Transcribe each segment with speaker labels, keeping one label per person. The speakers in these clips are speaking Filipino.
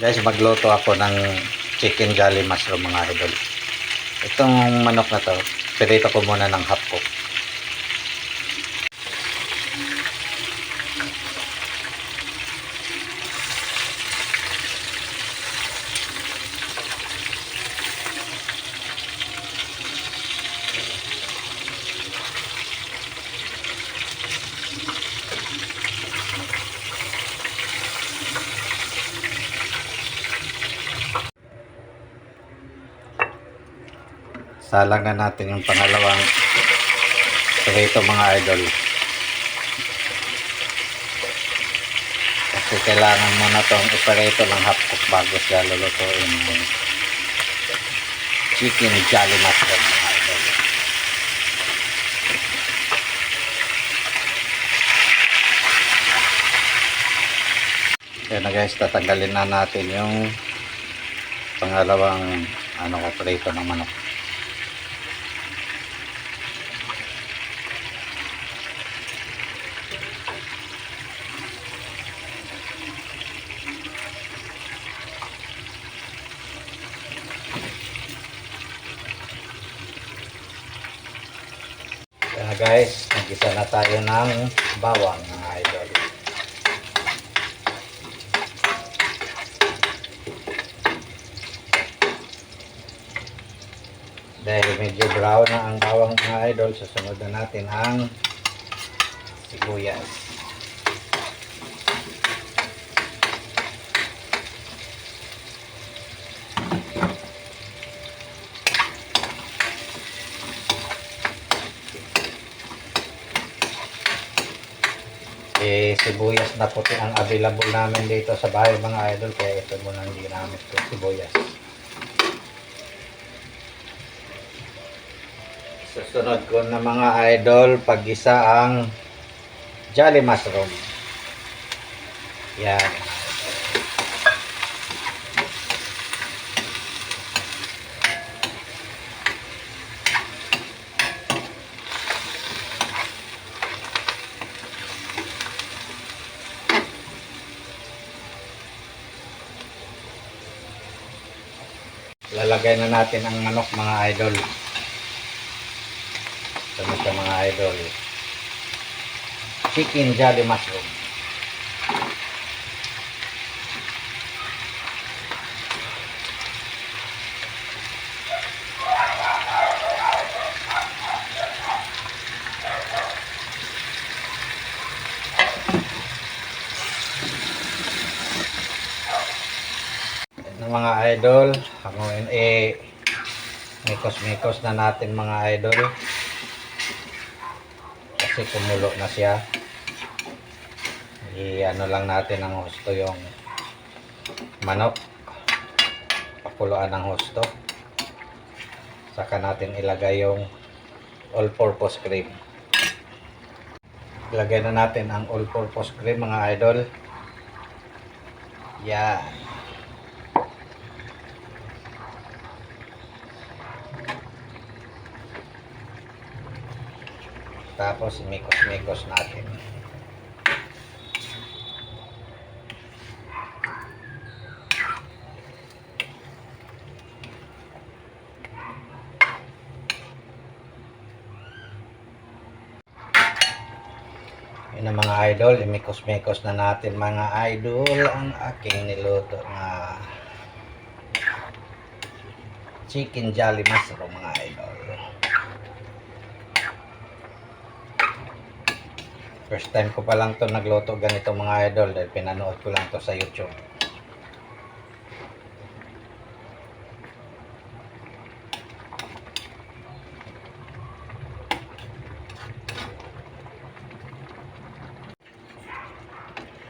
Speaker 1: Guys, magluto ako ng chicken jolly mushroom mga idol. Itong manok na to, pirito ko muna ng half cook. Salang na natin yung pangalawang pirito mga idol. Kasi kailangan mo na itong iparito ng half cook bago siya lulutuin yung chicken jolly mushroom mga idol. Kaya na guys, tatanggalin na natin yung pangalawang prito ng manok. Kaya guys, mag-isa na tayo ng bawang mga idol. Dahil medyo brown na ang bawang mga idol, susunod na natin ang sibuyas. Sibuyas na puti ang available namin dito sa bahay mga idol, kaya ito muna ang ginamit ko, sibuyas. Susunod ko na mga idol, pag-isa ang jolly mushroom. Yan. Lalagay na natin ang manok mga idol. Sama sa mga idol, chicken jolly mushroom. Mga idol, hanguin mikos-mikos na natin mga idol kasi kumulo na siya. Ano lang natin ang husto yung manok, pakuluan ng husto, saka natin ilagay yung all-purpose cream. Ilagay na natin ang all-purpose cream mga idol. Yan. Tapos mikos-mikos natin. Yun ang mga idol, imikos-mikos na natin mga idol ang aking niluto na chicken jolly mushroom mga idol. First time ko pa lang to nagluto ganito mga idol dahil pinanood ko lang to sa YouTube.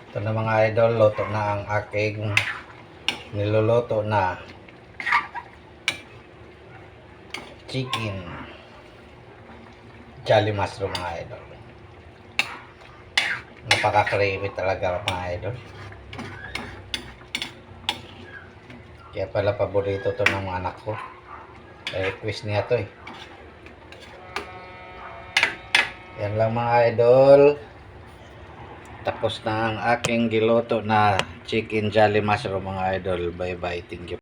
Speaker 1: Ito na mga idol, luto na ang aking niluluto na chicken jolly mushroom mga idol. Napaka-creamy talaga mga idol. Kaya pala paborito to ng mga anak ko. Request niya to eh. Yan lang mga idol. Tapos na ang aking giluto na chicken jolly mushroom mga idol. Bye bye. Thank you.